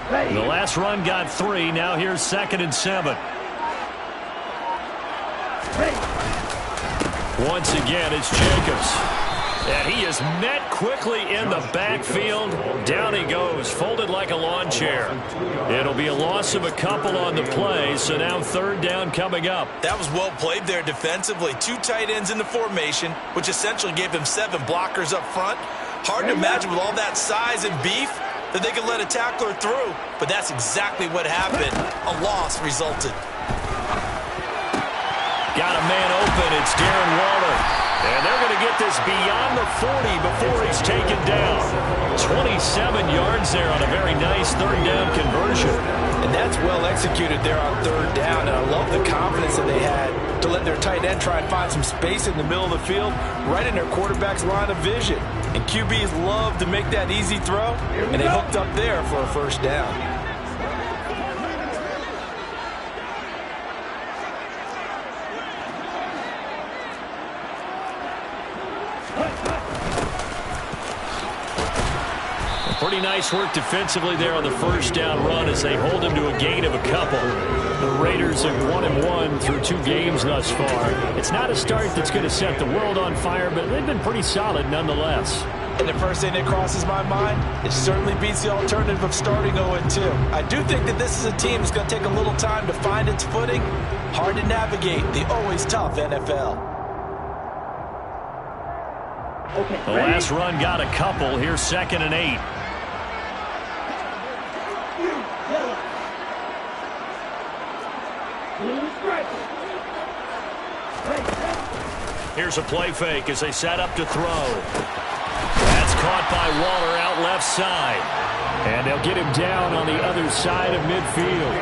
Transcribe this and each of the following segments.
The last run got 3. Now here's 2nd and 7. Once again, it's Jacobs. And he is met quickly in the backfield. Down he goes, folded like a lawn chair. It'll be a loss of a couple on the play, so now 3rd down coming up. That was well played there defensively. 2 tight ends in the formation, which essentially gave them 7 blockers up front. Hard to imagine with all that size and beef that they could let a tackler through, but that's exactly what happened. A loss resulted. Got a man open. It's Darren Waller. And they're going to get this beyond the 40 before he's taken down. 27 yards there on a very nice 3rd down conversion. And that's well executed there on 3rd down. And I love the confidence that they had to let their tight end try and find some space in the middle of the field, right in their quarterback's line of vision. And QBs love to make that easy throw, and they hooked up there for a 1st down. Pretty nice work defensively there on the 1st down run as they hold him to a gain of a couple. The Raiders have 1-1 through 2 games thus far. It's not a start that's going to set the world on fire, but they've been pretty solid nonetheless. And the first thing that crosses my mind, it certainly beats the alternative of starting 0-2. I do think that this is a team that's going to take a little time to find its footing. Hard to navigate the always tough NFL. The last run got a couple. Here's 2nd and 8. Here's a play fake as they set up to throw. That's caught by Waller out left side. And they'll get him down on the other side of midfield.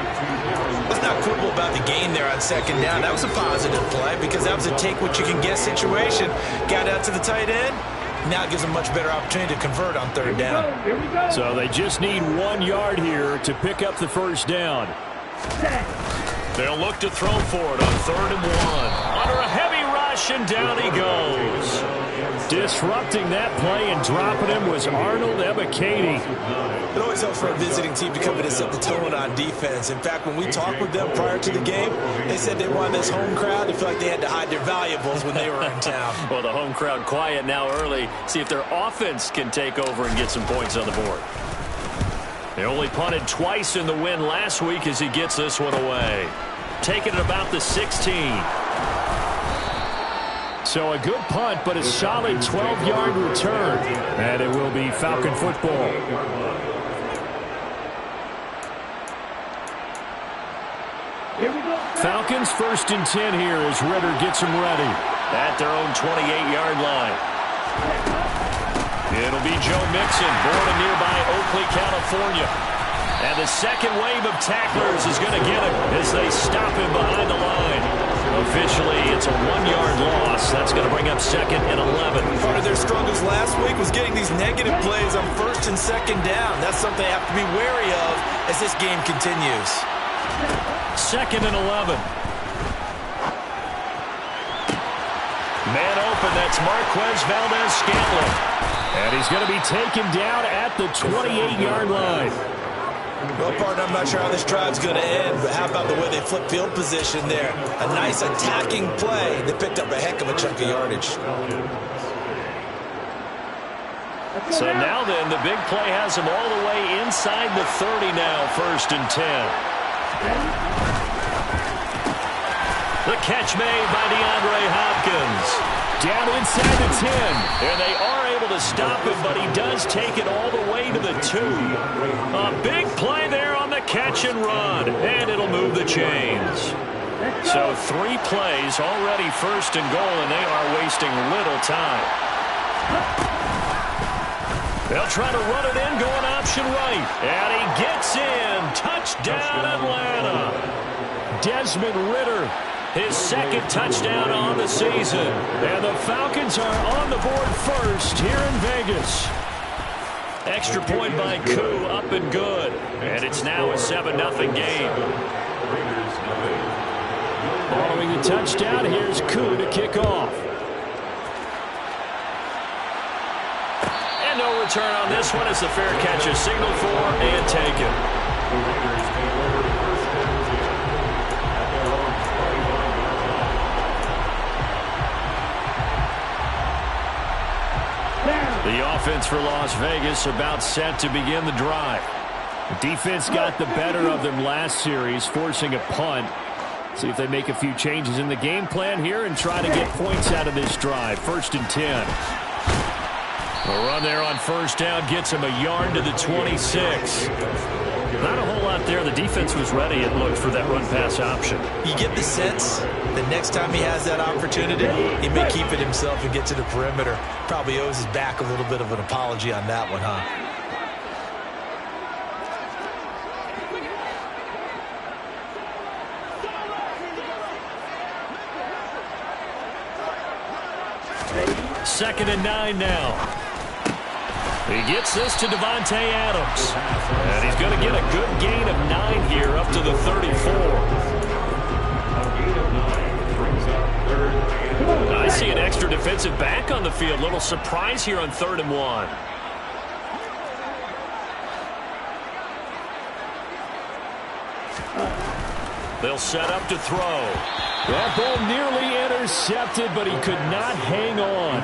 What's not cool about the gain there on 2nd down? That was a positive play because that was a take-what-you-can-get situation. Got out to the tight end. Now it gives them a much better opportunity to convert on 3rd down. So they just need 1 yard here to pick up the 1st down. They'll look to throw for it on 3rd and 1. Under a heavy rush, and down he goes. Disrupting that play and dropping him was Arnold Ebiketie. It always helps for a visiting team to come in and set the tone on defense. In fact, when we talked with them prior to the game, they said they wanted this home crowd to feel like they had to hide their valuables when they were in town. Well, the home crowd quiet now early. See if their offense can take over and get some points on the board. They only punted twice in the win last week as he gets this one away. Taking it about the 16. So a good punt, but a solid 12-yard return. And it will be Falcon football. Falcons 1st and 10 here as Ritter gets them ready at their own 28-yard line. It'll be Joe Mixon, born in nearby Oakley, California. And the second wave of tacklers is going to get him as they stop him behind the line. Officially, it's a 1-yard loss. That's going to bring up 2nd and 11. Part of their struggles last week was getting these negative plays on 1st and 2nd down. That's something they have to be wary of as this game continues. 2nd and 11. Man open, that's Marquez Valdez-Scantling. And he's going to be taken down at the 28-yard line. Well, partner, I'm not sure how this drive's going to end, but how about the way they flip field position there? A nice attacking play. They picked up a heck of a chunk of yardage. So now then, the big play has them all the way inside the 30 now, 1st and 10. The catch made by DeAndre Hopkins. Down inside the 10. And they are able to stop him, but he does take it all the way to the 2. A big play there on the catch and run. And it'll move the chains. So 3 plays already 1st and goal, and they are wasting little time. They'll try to run it in, going option right. And he gets in. Touchdown, Atlanta. Desmond Ritter, his 2nd touchdown on the season. And the Falcons are on the board first here in Vegas. Extra point by Koo, up and good. And it's now a 7-0 game. Following the touchdown, here's Koo to kick off. And no return on this one as the fair catch is signaled for and taken. The offense for Las Vegas about set to begin the drive. The defense got the better of them last series, forcing a punt. See if they make a few changes in the game plan here and try to get points out of this drive. 1st and 10. A run there on 1st down gets him a yard to the 26. Not a whole lot there. The defense was ready, it looked, for that run-pass option. You get the sense that next time he has that opportunity, he may keep it himself and get to the perimeter. Probably owes his back a little bit of an apology on that one, huh? Second and 9 now. He gets this to Devontae Adams. And he's going to get a good gain of 9 here up to the 34. I see an extra defensive back on the field. Little surprise here on 3rd and 1. They'll set up to throw. That ball nearly intercepted, but he could not hang on.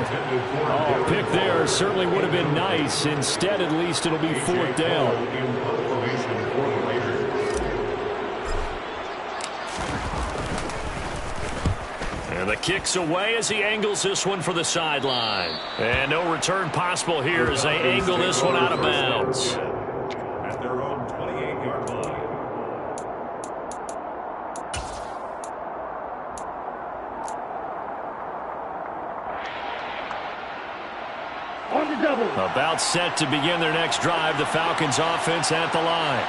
Oh, pick there certainly would have been nice. Instead, at least, it'll be 4th down. And the kick's away as he angles this one for the sideline. And no return possible here as they angle this one out of bounds. At their own 28-yard line. About set to begin their next drive. The Falcons offense at the line.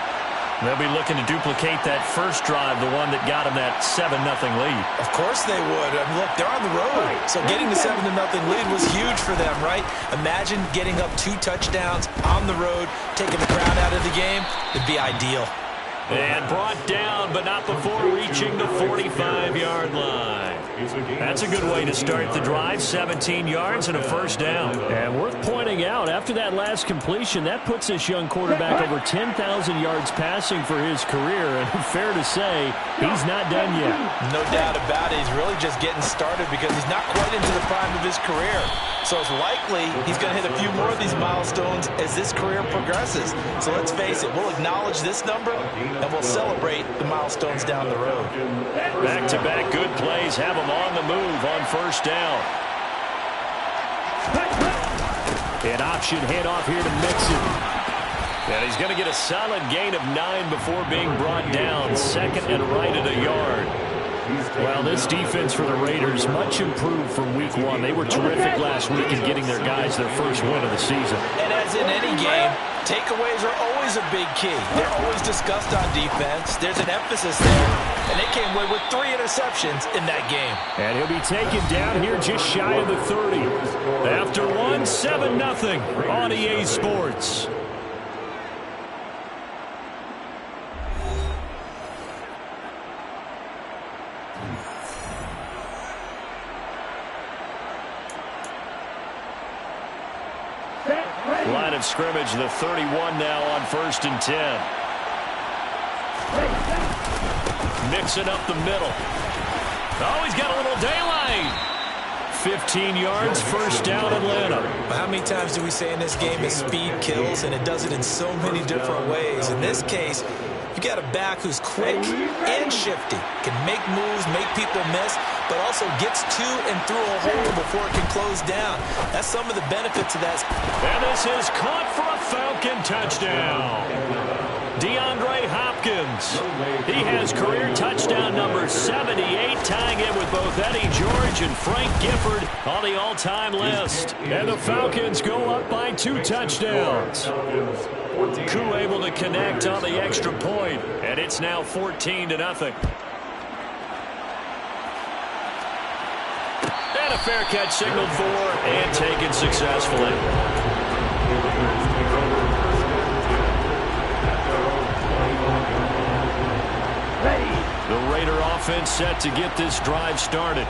They'll be looking to duplicate that first drive, the one that got them that 7-0 lead. Of course they would. I mean, look, they're on the road. So getting the 7-0 lead was huge for them, right? Imagine getting up 2 touchdowns on the road, taking the crowd out of the game. It'd be ideal. And brought down, but not before reaching the 45-yard line. That's a good way to start the drive. 17 yards and a 1st down. And worth pointing out, after that last completion, that puts this young quarterback over 10,000 yards passing for his career. And fair to say, he's not done yet. No doubt about it. He's really just getting started because he's not quite into the prime of his career. So it's likely he's going to hit a few more of these milestones as this career progresses. So let's face it, we'll acknowledge this number and we'll celebrate the milestones down the road. Back-to-back good plays have him on the move on 1st down. An option handoff here to Mixon. And he's going to get a solid gain of 9 before being brought down. 2nd and right at a yard. Well, this defense for the Raiders much improved from week 1. They were terrific last week in getting their guys their first win of the season. And as in any game, takeaways are always a big key. They're always discussed on defense. There's an emphasis there. And they came away with 3 interceptions in that game. And he'll be taken down here just shy of the 30. After 1, 7-0 on EA Sports. Line of scrimmage, the 31 now on 1st and 10. Mixing up the middle. Oh, he's got a little daylight. 15 yards, 1st down, Atlanta. How many times do we say in this game that speed kills, and it does it in so many different ways? In this case, you got a back who's quick and shifty, can make moves, make people miss, but also gets to and through a hole before it can close down. That's some of the benefits of that. And this is caught for a Falcon touchdown. DeAndre Hopkins. He has career touchdown number 78, tying it with both Eddie George and Frank Gifford on the all-time list. And the Falcons go up by 2 touchdowns. Koo able to connect on the extra point, and it's now 14-0. And a fair catch signaled for and taken successfully. The Raider offense set to get this drive started.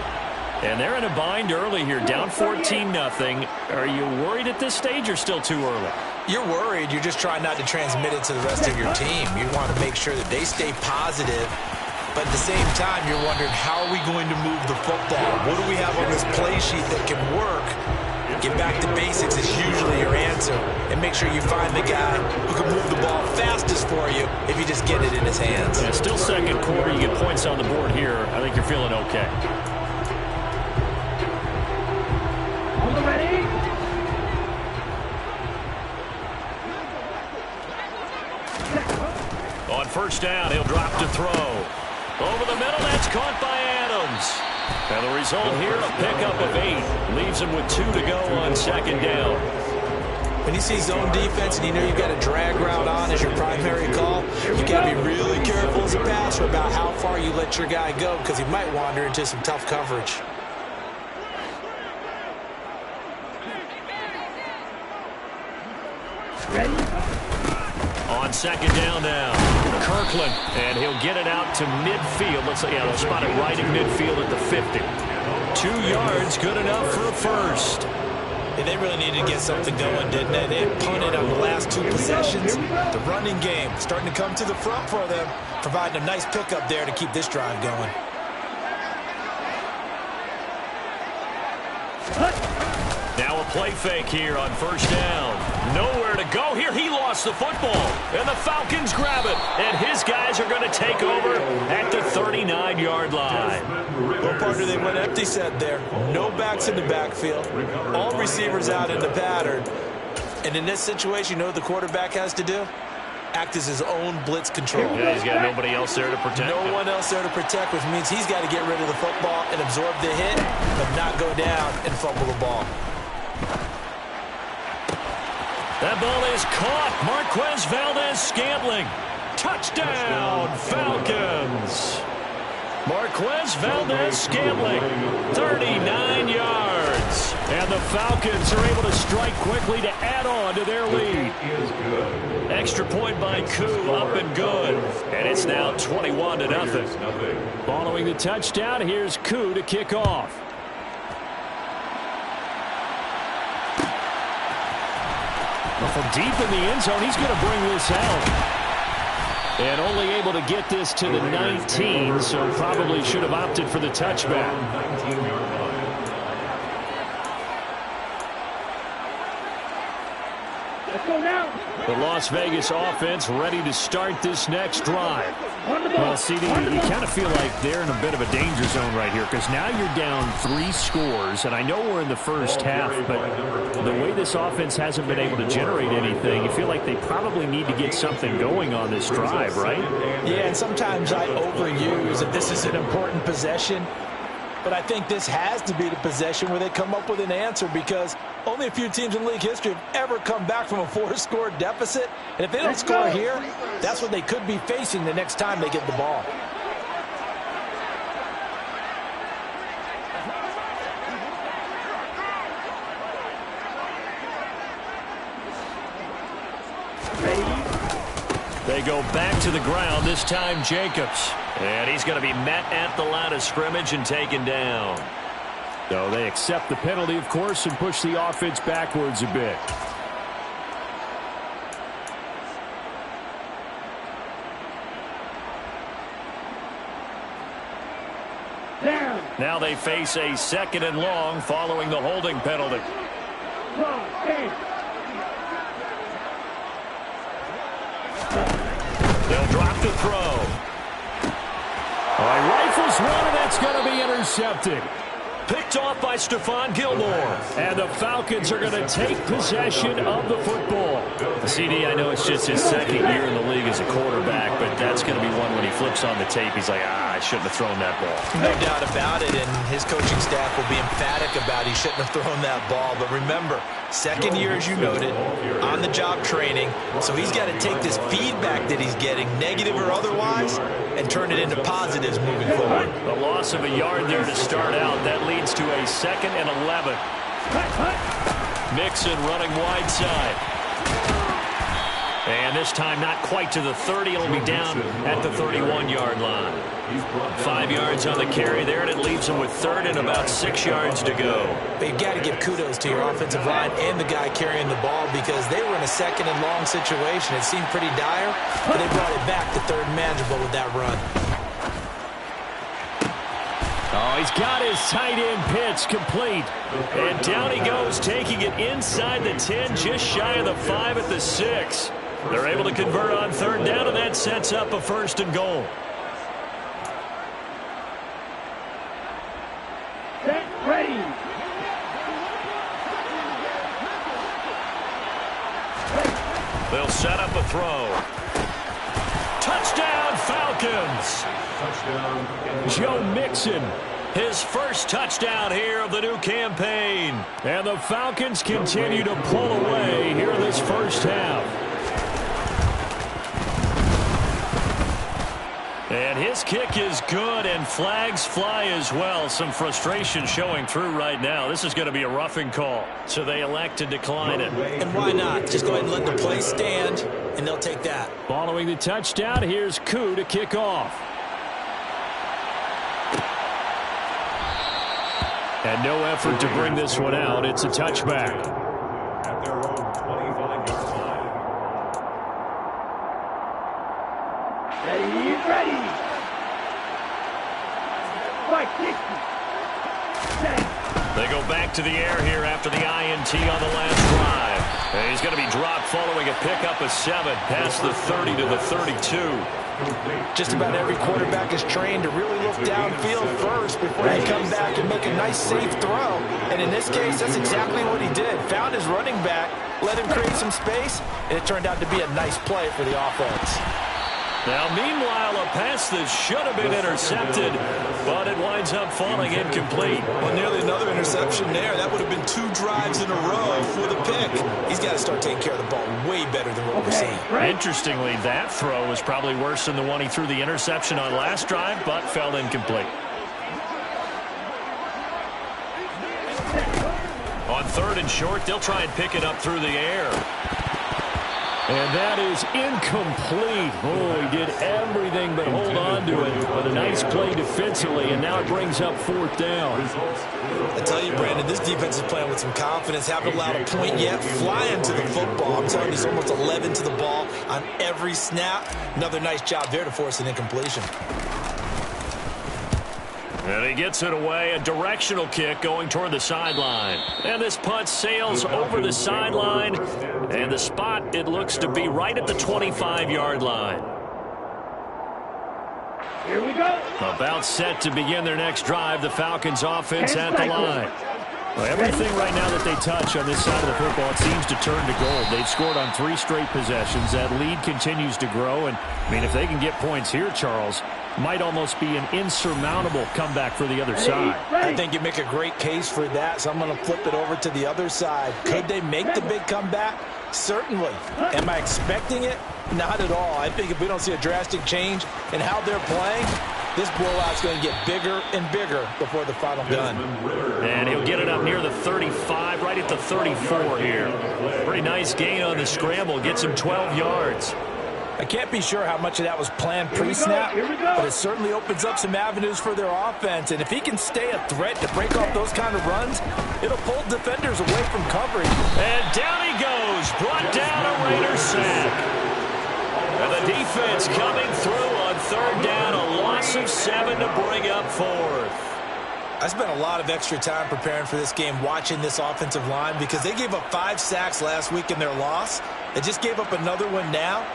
And they're in a bind early here, down 14-0. Are you worried at this stage or still too early? You're worried. You're just trying not to transmit it to the rest of your team. You want to make sure that they stay positive. But at the same time, you're wondering, how are we going to move the football? What do we have on this play sheet that can work? Get back to basics is usually your answer. And make sure you find the guy who can move the ball fastest for you if you just get it in his hands. Yeah, still second quarter. You get points on the board here. I think you're feeling okay. Ready? On first down, he'll drop to throw. Over the middle, that's caught by Adams. And the result here, a pickup of 8. Leaves him with 2 to go on second down. When you see zone defense and you know you've got a drag route on as your primary call, you got to be really careful as a passer about how far you let your guy go, because he might wander into some tough coverage. On second down now, Kirkland, and he'll get it out to midfield. Looks like, yeah, they'll spot it right in midfield at the 50. 2 yards, good enough for a first. And they really needed to get something going, didn't they? They had punted on the last 2 possessions. The running game starting to come to the front for them, providing a nice pickup there to keep this drive going. Now a play fake here on first down. Nowhere to go here. He lost the football, and the Falcons grab it. And his guys are going to take over at the 39-yard line. Well, partner, they went empty set there. No backs in the backfield. All receivers out in the pattern. And in this situation, you know what the quarterback has to do? Act as his own blitz control. Yeah, he's got nobody else there to protect him. No one else there to protect, which means he's got to get rid of the football and absorb the hit, but not go down and fumble the ball. That ball is caught. Marquez Valdez-Scantling. Touchdown, Falcons. Marquez Valdez-Scantling, 39 yards. And the Falcons are able to strike quickly to add on to their lead. Extra point by Koo, up and good. And it's now 21-0. Following the touchdown, here's Koo to kick off. From deep in the end zone, he's going to bring this out. And only able to get this to the 19, so probably should have opted for the touchback. Let's go now. The Las Vegas offense ready to start this next drive. Well, CD, you kind of feel like they're in a bit of a danger zone right here, because now you're down 3 scores, and I know we're in the first half, but the way this offense hasn't been able to generate anything, you feel like they probably need to get something going on this drive, right? Yeah, and sometimes I overuse that this is an important possession, but I think this has to be the possession where they come up with an answer, because only a few teams in league history have ever come back from a 4-score deficit. And if they don't score here, that's what they could be facing the next time they get the ball. They go back to the ground, this time Jacobs. And he's going to be met at the line of scrimmage and taken down. So they accept the penalty, of course, and push the offense backwards a bit. Down. Now they face a 2nd and long following the holding penalty. They'll drop the throw. Rifles one, and that's going to be intercepted. Picked off by Stephon Gilmore. And the Falcons are going to take possession of the football. CD, I know it's just his 2nd year in the league as a quarterback, but that's going to be one when he flips on the tape. He's like, I shouldn't have thrown that ball. No doubt about it, and his coaching staff will be emphatic about he shouldn't have thrown that ball. But remember, 2nd year, as you noted, on-the-job training, so he's got to take this feedback that he's getting, negative or otherwise, and turn it into positives moving forward. The loss of a yard there to start out. That leads to a 2nd and 11. Mixon running wide side. And this time not quite to the 30. It'll be down at the 31-yard line. 5 yards on the carry there, and it leaves them with third and about 6 yards to go. But you've got to give kudos to your offensive line and the guy carrying the ball because they were in a second and long situation. It seemed pretty dire, but they brought it back to third and manageable with that run. Oh, he's got his tight end pitch complete. And down he goes, taking it inside the 10, just shy of the 5 at the 6. They're able to convert on third down, and that sets up a first and goal. Set, ready. They'll set up a throw. Touchdown, Falcons. Joe Mixon, his first touchdown here of the new campaign. And the Falcons continue to pull away here in this first half. And his kick is good, and flags fly as well. Some frustration showing through right now. This is going to be a roughing call, so they elect to decline it. And why not? Just go ahead and let the play stand, and they'll take that. Following the touchdown, here's Koo to kick off. And no effort to bring this one out. It's a touchback. At their own 25-yard line. Ready, ready. Fight, 60. Set. They go back to the air here after the INT on the last drive. And he's going to be dropped following a pickup of 7 past the 30 to the 32. Just about every quarterback is trained to really look downfield first before they come back and make a nice, safe throw. And in this case, that's exactly what he did. Found his running back, let him create some space, and it turned out to be a nice play for the offense. Now, meanwhile, a pass that should have been intercepted, but it winds up falling incomplete. Well, nearly another interception there. That would have been 2 drives in a row for the pick. He's got to start taking care of the ball way better than what we're seeing. Interestingly, that throw was probably worse than the one he threw the interception on last drive, but fell incomplete. On third and short, they'll try and pick it up through the air. And that is incomplete. Oh, he did everything but hold on to it. But a nice play defensively, and now it brings up fourth down. I tell you, Brandon, this defense is playing with some confidence. Haven't allowed a point yet. Flying to the football. I'm telling you, he's almost 11 to the ball on every snap. Another nice job there to force an incompletion. And he gets it away, a directional kick going toward the sideline. And this punt sails over the sideline. And the spot, it looks to be right at the 25-yard line. Here we go. About set to begin their next drive, the Falcons offense at the line. Well, everything right now that they touch on this side of the football, it seems to turn to gold. They've scored on 3 straight possessions. That lead continues to grow. And, I mean, if they can get points here, Charles, might almost be an insurmountable comeback for the other side. I think you make a great case for that, so I'm going to flip it over to the other side. Could they make the big comeback? Certainly. Am I expecting it? Not at all. I think if we don't see a drastic change in how they're playing, this blowout's going to get bigger and bigger before the final gun. And he'll get it up near the 35, right at the 34 here. Pretty nice gain on the scramble. Gets him 12 yards. I can't be sure how much of that was planned pre-snap, but it certainly opens up some avenues for their offense. And if he can stay a threat to break off those kind of runs, it'll pull defenders away from coverage. And down he goes. Brought down a Raider sack. And the defense coming through on third down. A loss of 7 to bring up fourth. I spent a lot of extra time preparing for this game watching this offensive line because they gave up 5 sacks last week in their loss. They just gave up another one now.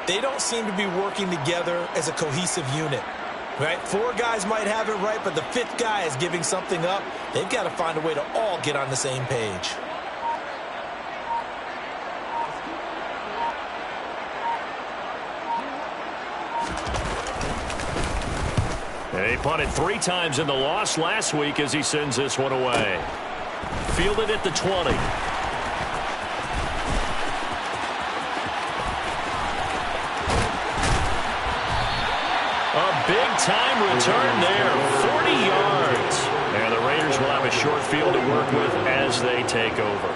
They don't seem to be working together as a cohesive unit, right? 4 guys might have it right, but the 5th guy is giving something up. They've got to find a way to all get on the same page. He punted 3 times in the loss last week as he sends this one away. Fielded at the 20. A big-time return there, 40 yards. And the Raiders will have a short field to work with as they take over.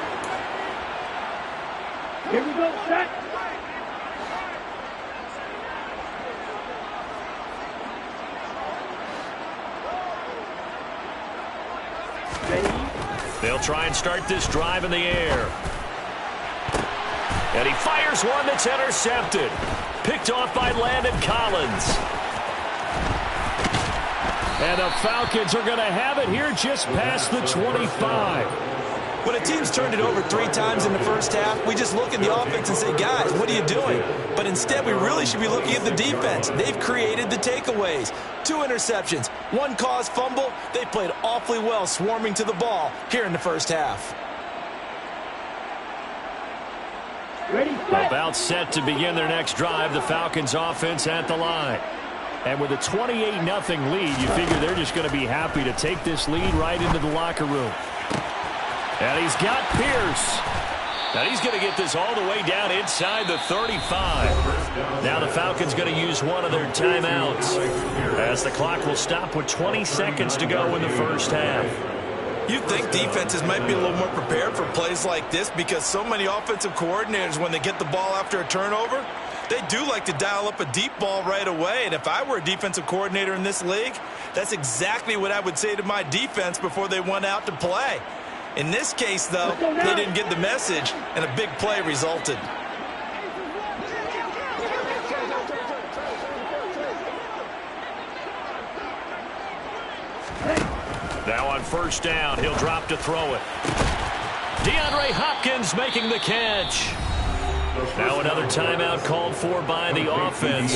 Here we go, set. They'll try and start this drive in the air. And he fires one that's intercepted. Picked off by Landon Collins. And the Falcons are going to have it here just past the 25. When a team's turned it over 3 times in the first half, we just look at the offense and say, guys, what are you doing? But instead, we really should be looking at the defense. They've created the takeaways. 2 interceptions, 1 caused fumble. They played awfully well swarming to the ball here in the first half. Ready, set. About set to begin their next drive, the Falcons offense at the line. And with a 28-0 lead, you figure they're just going to be happy to take this lead right into the locker room. And he's got Pierce. Now he's going to get this all the way down inside the 35. Now the Falcons going to use one of their timeouts as the clock will stop with 20 seconds to go in the first half. You'd think defenses might be a little more prepared for plays like this because so many offensive coordinators, when they get the ball after a turnover, they do like to dial up a deep ball right away. And if I were a defensive coordinator in this league, that's exactly what I would say to my defense before they went out to play. In this case, though, they didn't get the message, and a big play resulted. Now on first down, he'll drop to throw it. DeAndre Hopkins making the catch. Now another timeout called for by the offense.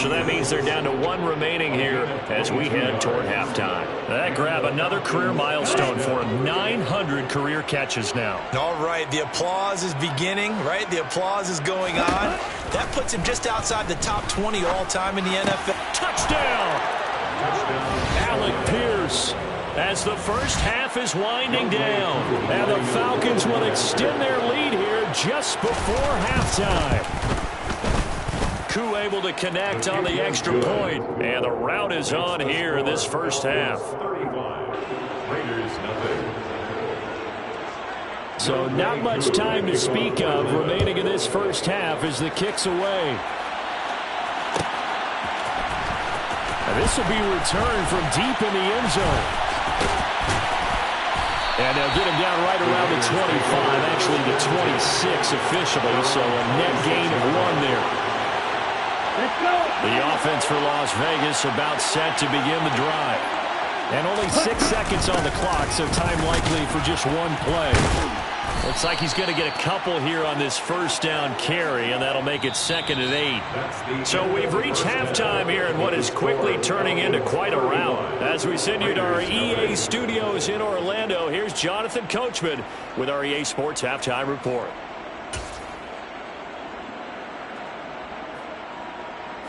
So that means they're down to 1 remaining here as we head toward halftime. That grab another career milestone for him. 900 career catches now. All right, the applause is beginning, right? The applause is going on. That puts him just outside the top 20 all-time in the NFL. Touchdown! Alec Pierce. As the first half is winding down. And the Falcons will extend their lead here just before halftime. Koo able to connect on the extra point. And the rout is on here in this first half. 35. Raiders nothing. So not much time to speak of remaining in this first half as the kick's away. And this will be returned from deep in the end zone. And they'll get him down right around the 25, actually the 26 officially, so a net gain of 1 there. Let's go. The offense for Las Vegas about set to begin the drive. And only 6 seconds on the clock, so time likely for just 1 play. Looks like he's going to get a couple here on this first down carry, and that'll make it 2nd and 8. So we've reached halftime here in what is quickly turning into quite a rout. As we send you to our EA studios in Orlando, here's Jonathan Coachman with our EA Sports Halftime Report.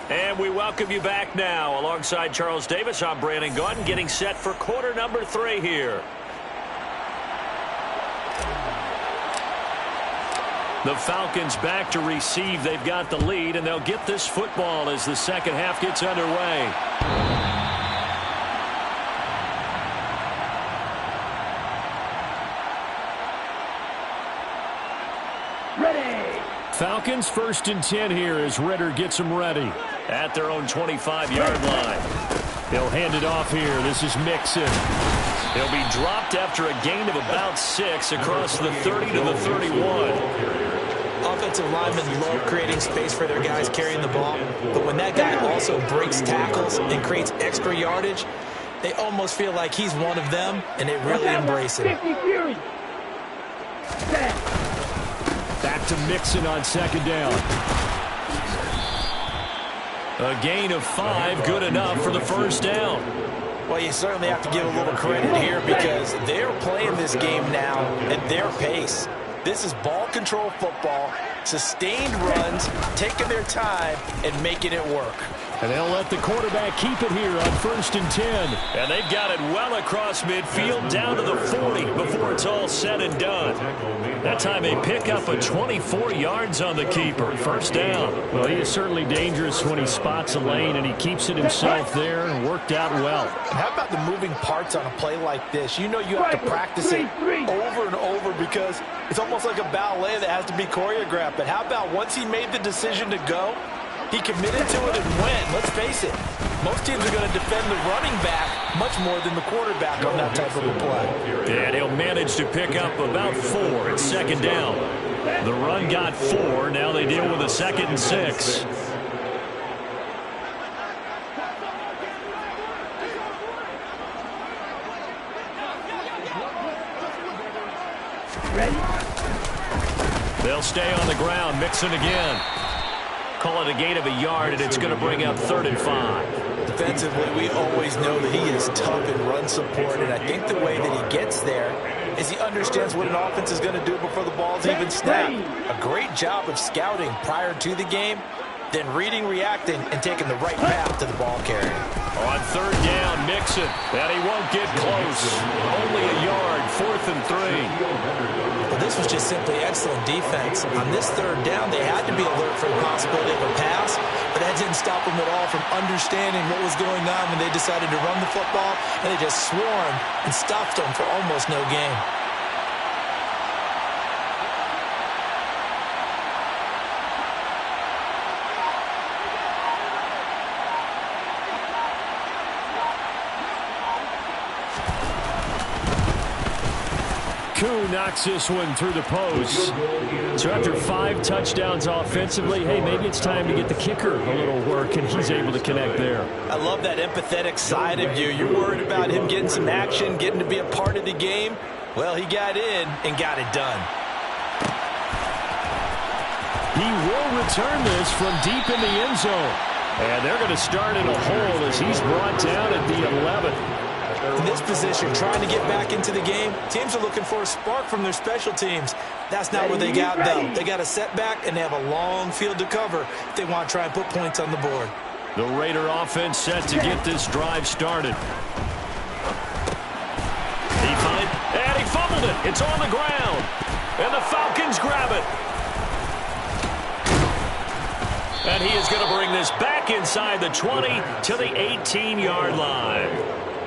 And we welcome you back now. Alongside Charles Davis, I'm Brandon Gaudin, getting set for quarter number 3 here. The Falcons back to receive. They've got the lead, and they'll get this football as the second half gets underway. Ready. Falcons 1st and 10 here as Ritter gets them ready at their own 25-yard line. He'll hand it off here. This is Mixon. He'll be dropped after a gain of about 6 across the 30 to the 31. Offensive linemen love creating space for their guys carrying the ball, but when that guy also breaks tackles and creates extra yardage, they almost feel like he's one of them, and they really embrace it. 50 Fury. Set. Back to Mixon on 2nd down. A gain of 5, good enough for the first down. Well, you certainly have to give a little credit here because they're playing this game now at their pace. This is ball control football, sustained runs, taking their time, and making it work. And they'll let the quarterback keep it here on 1st and 10. And they've got it well across midfield down to the 40 before it's all said and done. That time they pick up a 24 yards on the keeper. First down. Well, he is certainly dangerous when he spots a lane, and he keeps it himself there and worked out well. And how about the moving parts on a play like this? You know you have to practice it over and over because it's almost like a ballet that has to be choreographed. But how about once he made the decision to go, He committed to it and went. Let's face it, most teams are going to defend the running back much more than the quarterback on that type of a play. And he'll manage to pick up about 4. It's second down. The run got 4. Now they deal with a 2nd and 6. They'll stay on the ground. Mixon again. Call it a gain of a yard, and it's going to bring up 3rd and 5. Defensively, we always know that he is tough in run support, and I think the way that he gets there is he understands what an offense is going to do before the ball's even snapped. A great job of scouting prior to the game, then reading, reacting, and taking the right path to the ball carrier. On 3rd down, Mixon, and he won't get close. Only a yard, 4th and 3. Well, this was just simply excellent defense. On this 3rd down, they had to be alert for the possibility of a pass, but that didn't stop them at all from understanding what was going on when they decided to run the football, and they just swarmed and stopped them for almost no gain. Koo knocks this one through the post. So after 5 touchdowns offensively, hey, maybe it's time to get the kicker a little work, and he's able to connect there. I love that empathetic side of you. You're worried about him getting some action, getting to be a part of the game. Well, he got in and got it done. He will return this from deep in the end zone. And they're going to start in a hole as he's brought down at the 11th. In this position, trying to get back into the game, teams are looking for a spark from their special teams. That's not what they got, though. They got a setback, and they have a long field to cover if they want to try and put points on the board. The Raider offense set to get this drive started. And he fumbled it. It's on the ground. And the Falcons grab it. And he is going to bring this back inside the 20 to the 18-yard line.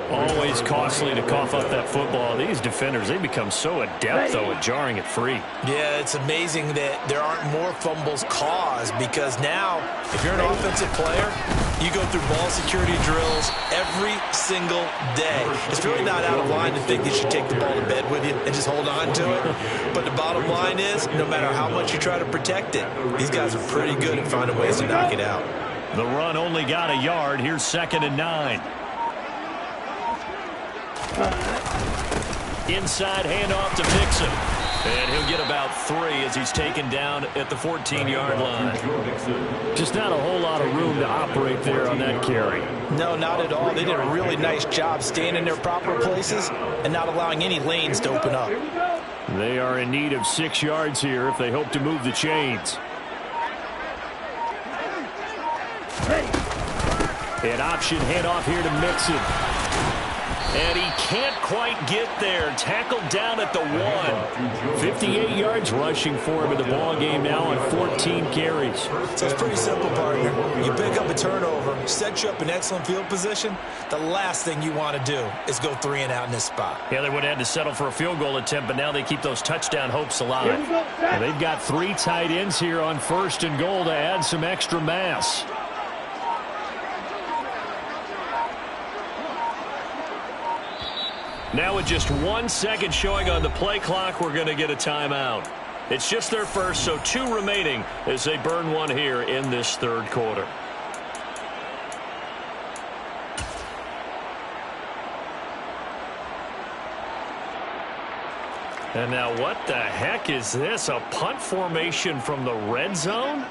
Always costly to cough up that football. These defenders, they become so adept, though, at jarring it free. Yeah, it's amazing that there aren't more fumbles caused, because now, if you're an offensive player, you go through ball security drills every single day. It's really not out of line to think you should take the ball to bed with you and just hold on to it. But the bottom line is, no matter how much you try to protect it, these guys are pretty good at finding ways to knock it out. The run only got a yard. Here's 2nd and 9. Inside handoff to Mixon. And he'll get about 3 as he's taken down at the 14-yard line. Just not a whole lot of room to operate there on that carry. No, not at all. They did a really nice job staying in their proper places and not allowing any lanes to open up. They are in need of 6 yards here if they hope to move the chains. An option handoff here to Mixon. And he can't quite get there. Tackled down at the 1. 58 yards rushing for him in the ball game now on 14 carries. So it's pretty simple, partner. You pick up a turnover, set you up in excellent field position. The last thing you want to do is go 3 and out in this spot. Yeah, they would have had to settle for a field goal attempt, but now they keep those touchdown hopes alive. And they've got 3 tight ends here on 1st and goal to add some extra mass. Now with just 1 second showing on the play clock, we're going to get a timeout. It's just their first, so 2 remaining as they burn 1 here in this 3rd quarter. And now what the heck is this? A punt formation from the red zone?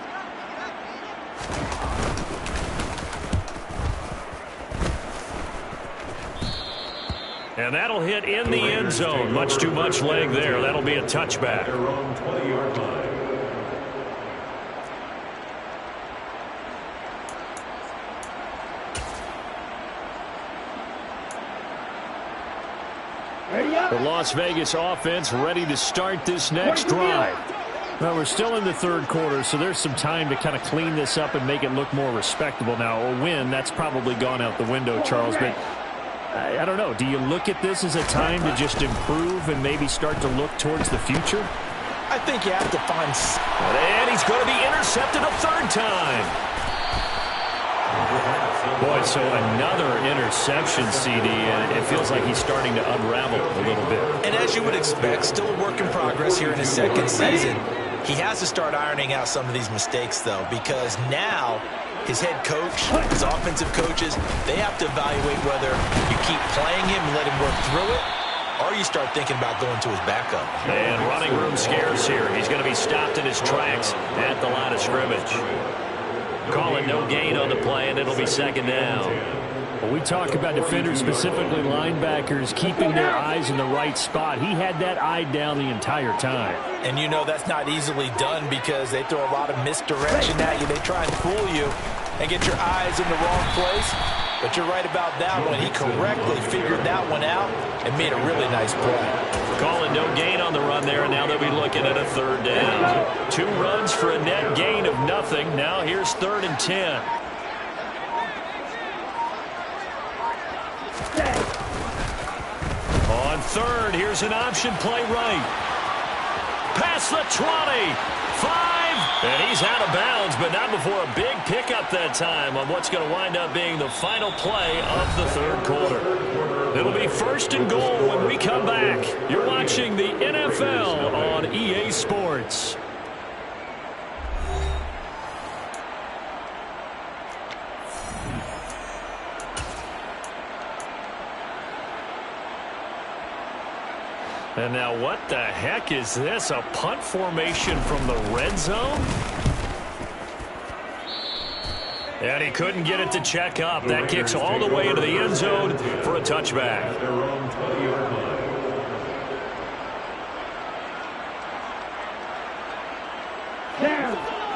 And that'll hit in the end zone. Much too much leg there. That'll be a touchback. The Las Vegas offense ready to start this next drive. Well, we're still in the 3rd quarter, so there's some time to kind of clean this up and make it look more respectable. Now, a win, that's probably gone out the window, Charles, but I don't know. Do you look at this as a time to just improve and maybe start to look towards the future? I think you have to find... And he's going to be intercepted a 3rd time. So another interception, CD, and it feels like he's starting to unravel a little bit. And as you would expect, still a work in progress here in his second season. He has to start ironing out some of these mistakes, though, because now his head coach, his offensive coaches, they have to evaluate whether you keep playing him and let him work through it, or you start thinking about going to his backup. And running room scarce here. He's going to be stopped in his tracks at the line of scrimmage. Call it no gain on the play, and it'll be second down. Well, we talk about defenders, specifically linebackers, keeping their eyes in the right spot. He had that eye down the entire time. And you know that's not easily done because they throw a lot of misdirection at you. They try and fool you and get your eyes in the wrong place. But you're right about that one. He correctly figured that one out and made a really nice play. Calling no gain on the run there, and now they'll be looking at a third down. 2 runs for a net gain of nothing. Now here's 3rd and 10. On 3rd, here's an option play right. Past the 20. 5. And he's out of bounds, but not before a big pickup that time on what's going to wind up being the final play of the 3rd quarter. It'll be 1st and goal when we come back. You're watching the NFL on EA Sports. And now what the heck is this? A punt formation from the red zone? And he couldn't get it to check up. That kicks all the way into the end zone for a touchback.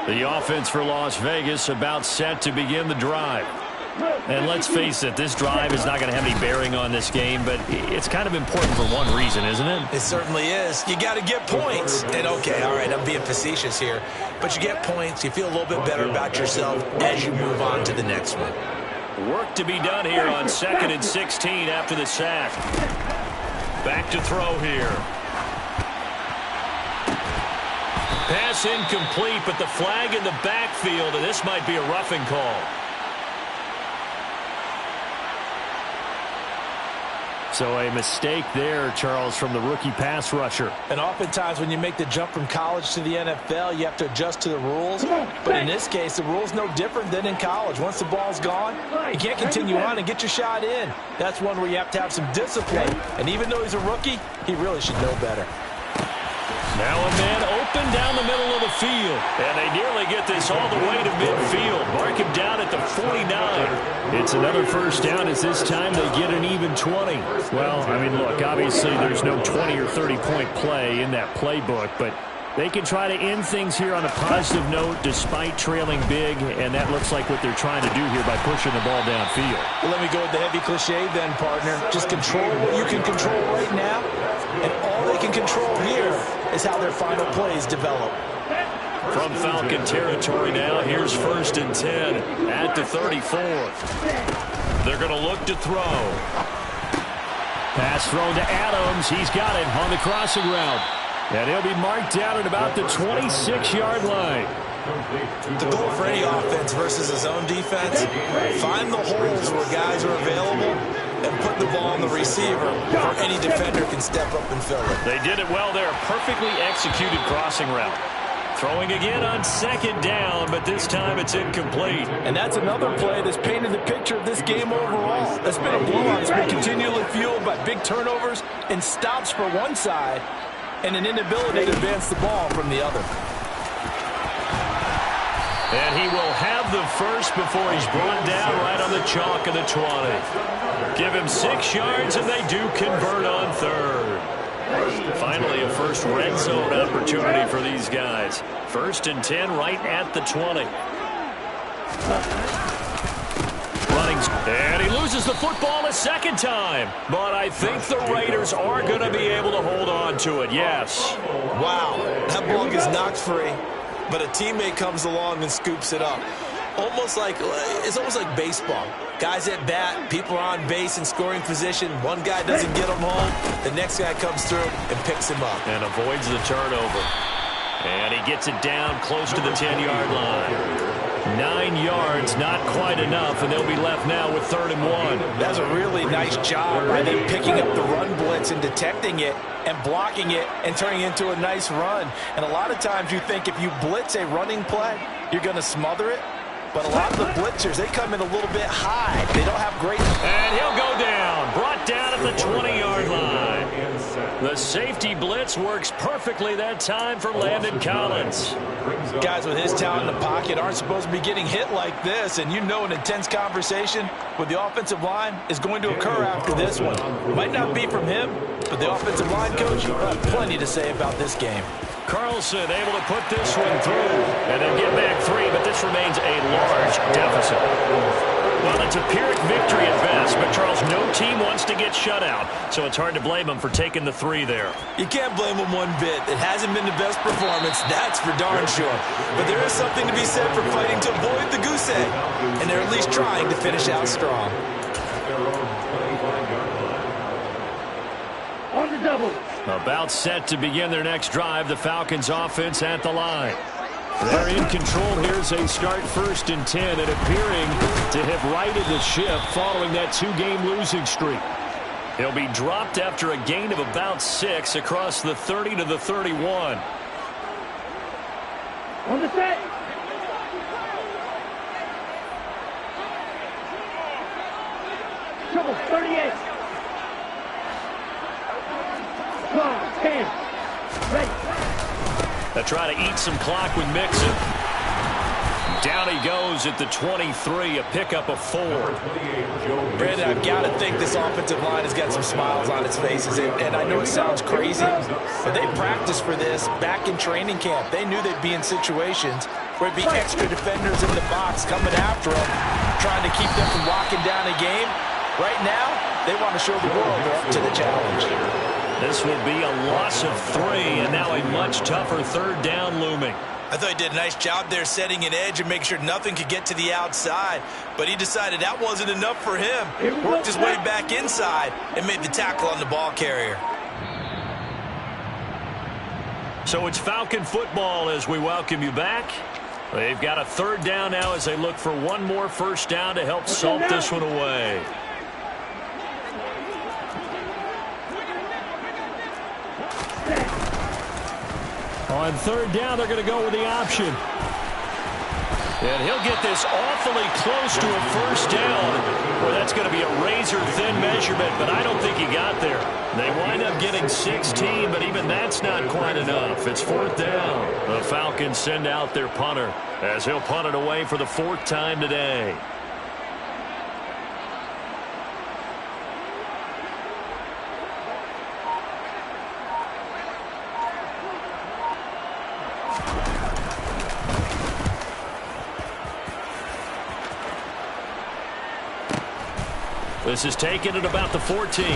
The offense for Las Vegas about set to begin the drive. And let's face it, this drive is not going to have any bearing on this game, but it's kind of important for one reason, isn't it? It certainly is. You got to get points. And okay, all right, I'm being facetious here, but you get points, you feel a little bit better about yourself as you move on to the next one. Work to be done here on 2nd and 16 after the sack. Back to throw here. Pass incomplete, but the flag in the backfield, and this might be a roughing call. So a mistake there, Charles, from the rookie pass rusher. And oftentimes when you make the jump from college to the NFL, you have to adjust to the rules. But in this case, the rule's no different than in college. Once the ball's gone, you can't continue on and get your shot in. That's one where you have to have some discipline. And even though he's a rookie, he really should know better. Now a man open down the middle of the field. And they nearly get this all the way to midfield. Mark him down at the 49. It's another first down as this time they get an even 20. Well, I mean, look, obviously there's no 20 or 30-point play in that playbook, but they can try to end things here on a positive note despite trailing big, and that looks like what they're trying to do here by pushing the ball downfield. Well, let me go with the heavy cliche then, partner. Just control what you can control right now, and all they can control here is how their final plays develop. From Falcon territory now, here's 1st and 10 at the 34. They're going to look to throw. Pass thrown to Adams. He's got it on the crossing route. And he'll be marked down at about the 26-yard line. The goal for any offense versus his own defense, find the holes where guys are available and put the ball on the receiver where any defender can step up and fill it. They did it well there. Perfectly executed crossing route. Throwing again on 2nd down, but this time it's incomplete. And that's another play that's painted the picture of this game overall. It's been a blowout. It's been continually fueled by big turnovers and stops for one side and an inability to advance the ball from the other. And he will have the first before he's brought down right on the chalk of the 20. Give him 6 yards, and they do convert on 3rd. Finally, a first red zone opportunity for these guys. 1st and 10 right at the 20. Running, and he loses the football a 2nd time. But I think the Raiders are going to be able to hold on to it, yes. Wow, that ball gets knocked free, but a teammate comes along and scoops it up. It's almost like baseball. Guys at bat, people are on base in scoring position. One guy doesn't get him home. The next guy comes through and picks him up. And avoids the turnover. And he gets it down close to the 10-yard line. 9 yards, not quite enough, and they'll be left now with 3rd and 1. That's a really nice job by them picking up the run blitz and detecting it and blocking it and turning it into a nice run. And a lot of times you think if you blitz a running play, you're going to smother it. But a lot of the blitzers, they come in a little bit high. They don't have great... And he'll go down. Brought down at the 20-yard line. The safety blitz works perfectly that time for Landon Collins. Guys with his talent in the pocket aren't supposed to be getting hit like this. And you know an intense conversation with the offensive line is going to occur after this one. Might not be from him, but the offensive line coach will have plenty to say about this game. Carlson able to put this one through and then get back 3, but this remains a large deficit. Well, it's a Pyrrhic victory at best, but Charles, no team wants to get shut out, so it's hard to blame them for taking the 3 there. You can't blame them one bit. It hasn't been the best performance, that's for darn sure. But there is something to be said for fighting to avoid the goose egg, and they're at least trying to finish out strong. On the double. About set to begin their next drive, the Falcons offense at the line. They're in control here as they start 1st and 10 and appearing to have righted the ship following that 2-game losing streak. He'll be dropped after a gain of about 6 across the 30 to the 31. On the set. Trouble 38. 10. Ready. They'll try to eat some clock with Mixon. Down he goes at the 23, a pickup of 4. Brandon, I've got to think this offensive line has got some smiles on its faces. And I know it sounds crazy, but they practiced for this back in training camp. They knew they'd be in situations where it'd be extra defenders in the box coming after them, trying to keep them from locking down a game. Right now, they want to show the world they're up to the challenge. This will be a loss of 3, and now a much tougher 3rd down looming. I thought he did a nice job there setting an edge and making sure nothing could get to the outside. But he decided that wasn't enough for him. Worked his way back inside and made the tackle on the ball carrier. So it's Falcon football as we welcome you back. They've got a 3rd down now as they look for one more 1st down to help salt this one away. On 3rd down, they're going to go with the option. And he'll get this awfully close to a 1st down. Well, that's going to be a razor-thin measurement, but I don't think he got there. They wind up getting 16, but even that's not quite enough. It's 4th down. The Falcons send out their punter as he'll punt it away for the 4th time today. This is taken at about the 14.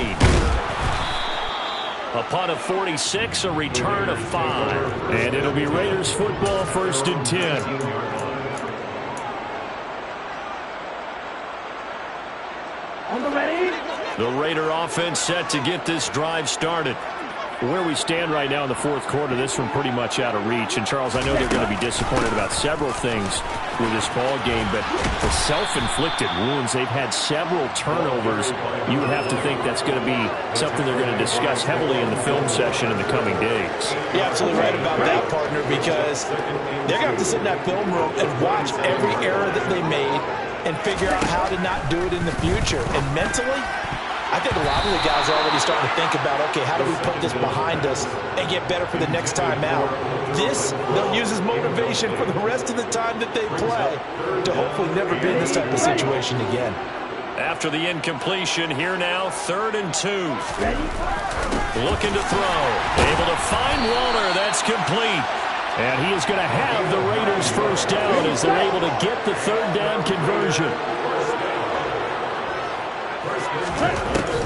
A punt of 46, a return of 5. And it'll be Raiders football 1st and 10. On the ready. The Raider offense set to get this drive started. Where we stand right now in the 4th quarter, this one pretty much out of reach. And, Charles, I know they're going to be disappointed about several things with this ball game, but the self-inflicted wounds, they've had several turnovers. You would have to think that's going to be something they're going to discuss heavily in the film session in the coming days. You're absolutely right about that, partner, because they're going to have to sit in that film room and watch every error that they made and figure out how to not do it in the future. And mentally, I think a lot of the guys are already starting to think about, okay, how do we put this behind us and get better for the next time out? This, they'll use as motivation for the rest of the time that they play to hopefully never be in this type of situation again. After the incompletion, here now, 3rd and 2. Looking to throw. Able to find Waller. That's complete. And he is going to have the Raiders 1st down as they're able to get the 3rd down conversion.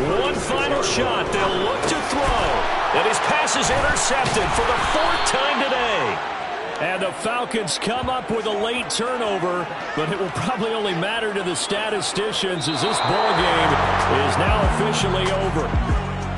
One final shot. They'll look to throw. And his pass is intercepted for the 4th time today. And the Falcons come up with a late turnover, but it will probably only matter to the statisticians as this ball game is now officially over.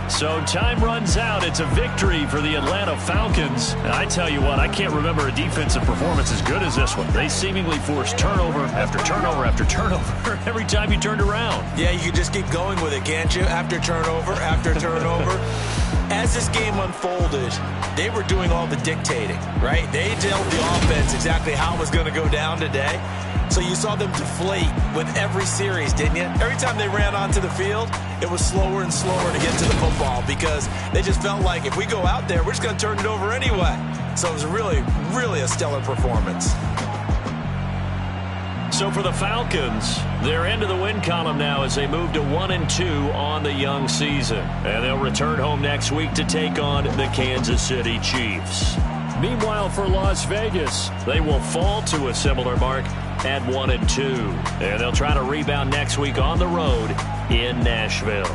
So time runs out. It's a victory for the Atlanta Falcons. And I tell you what, I can't remember a defensive performance as good as this one. They seemingly forced turnover after turnover after turnover every time you turned around. Yeah, you can just keep going with it, can't you? After turnover, after turnover. As this game unfolded, they were doing all the dictating, right? They told the offense exactly how it was going to go down today. So you saw them deflate with every series, didn't you? Every time they ran onto the field, it was slower and slower to get to the football because they just felt like if we go out there, we're just going to turn it over anyway. So it was really, really a stellar performance. So for the Falcons, they're into the win column now as they move to 1-2 on the young season. And they'll return home next week to take on the Kansas City Chiefs. Meanwhile, for Las Vegas, they will fall to a similar mark at 1-2. And they'll try to rebound next week on the road in Nashville.